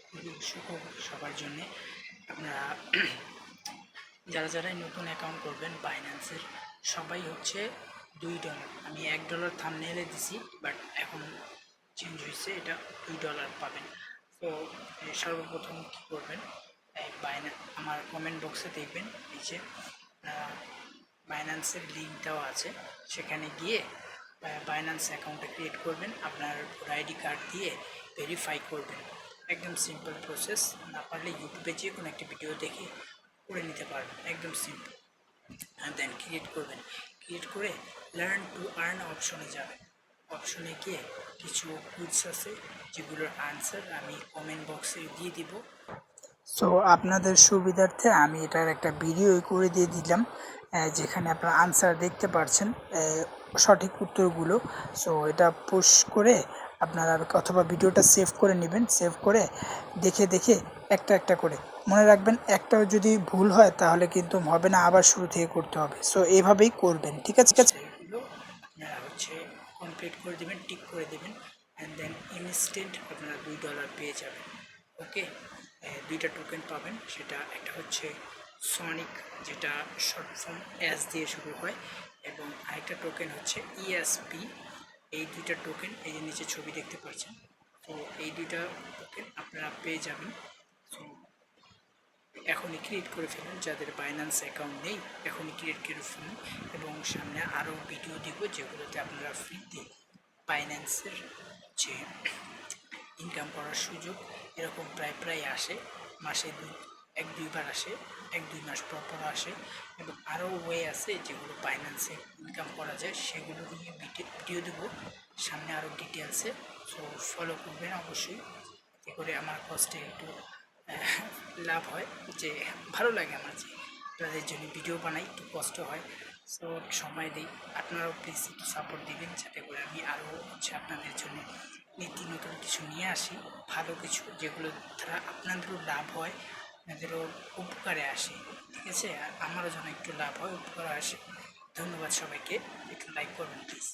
খুবই সুখবর সবার জন্যে। আপনারা যারা যারাই নতুন অ্যাকাউন্ট করবেন বাইন্যান্সের, সবাই হচ্ছে $2। আমি $1 থাম্বনেইলে দিছি, বাট এখন চেঞ্জ হয়েছে, এটা $2 পাবেন। তো সর্বপ্রথম কী করবেন, আমার কমেন্ট বক্সে দেখবেন নিচে বাইন্যান্সের লিঙ্ক দেওয়া আছে, সেখানে গিয়ে বাইন্যান্স অ্যাকাউন্টটা ক্রিয়েট করবেন, আপনার আইডি কার্ড দিয়ে ভেরিফাই করবেন। একদম সিম্পল প্রসেস, না পারলে ইউটিউবে যে কোনো একটা ভিডিও দেখে করে নিতে পারবেন, একদম সিম্পল। দেন ক্রিয়েট করবেন, ক্রিয়েট করে লার্ন টু আর্ন অপশনে যাবেন। অপশনে গিয়ে কিছু কুইজ আছে যেগুলোর আনসার আমি কমেন্ট বক্সে দিয়ে দিব। সো আপনাদের সুবিধার্থে আমি এটার একটা ভিডিও করে দিয়ে দিলাম, যেখানে আপনারা আনসার দেখতে পাচ্ছেন, সঠিক উত্তরগুলো। সো এটা পুশ করে আপনারা অথবা ভিডিওটা সেভ করে নেবেন, সেভ করে দেখে দেখে একটা একটা করে মনে রাখবেন। একটাও যদি ভুল হয় তাহলে কিন্তু হবে না, আবার শুরু থেকে করতে হবে। সো এইভাবেই করবেন, ঠিক আছে? এগুলো আপনারা হচ্ছে কমপ্লিট করে দেবেন, টিক করে দেবেন, অ্যান্ড দেন ইনস্ট্যান্ট আপনারা $2 পেয়ে যাবেন। ওকে, দুইটা টোকেন পাবেন, সেটা একটা হচ্ছে সনিক, যেটা শর্ট ফর্ম এস দিয়ে শুরু হয়, এবং আরেকটা টোকেন হচ্ছে ইএসপি। এই দুইটা টোকেন এই যে নিচে ছবি দেখতে পাচ্ছেন, তো এই দুইটা টোকেন আপনারা পেয়ে যাবেন। সো এখনই ক্রিয়েট করে ফেলুন, যাদের বাইন্যান্স অ্যাকাউন্ট নেই এখনই ক্রিয়েট করে ফেলুন, এবং সামনে আরও ভিডিও দিব যেগুলোতে আপনারা ফ্রিতে বাইন্যান্সের যে ইনকাম করার সুযোগ এরকম প্রায় আসে, মাসে 1-2 বার আসে, 1-2 মাস পর পর আসে, এবং আরও ওয়ে আছে যেগুলো বাইন্যান্সে ইনকাম করা যায়, সেগুলো নিয়ে ভিডিও দেবো সামনে আরও ডিটেলসে। সো ফলো করবেন অবশ্যই, এতে করে আমার কষ্টে একটু লাভ হয়, যে ভালো লাগে আমার যে আপনাদের জন্য ভিডিও বানাই, একটু কষ্ট হয়। সো সময় দিই, আপনারাও প্লিজ একটু সাপোর্ট দিবেন, যাতে করে আমি আরও হচ্ছে আপনাদের জন্য নীতি নতুন কিছু নিয়ে আসি, ভালো কিছু, যেগুলো দ্বারা আপনাদেরও লাভ হয়, আপনাদেরও উপকারে আসে, ঠিক আছে? আর আমারও যেন একটু লাভ হয়, উপকারে আসে। ধন্যবাদ সবাইকে, একটু লাইক করবেন প্লিজ।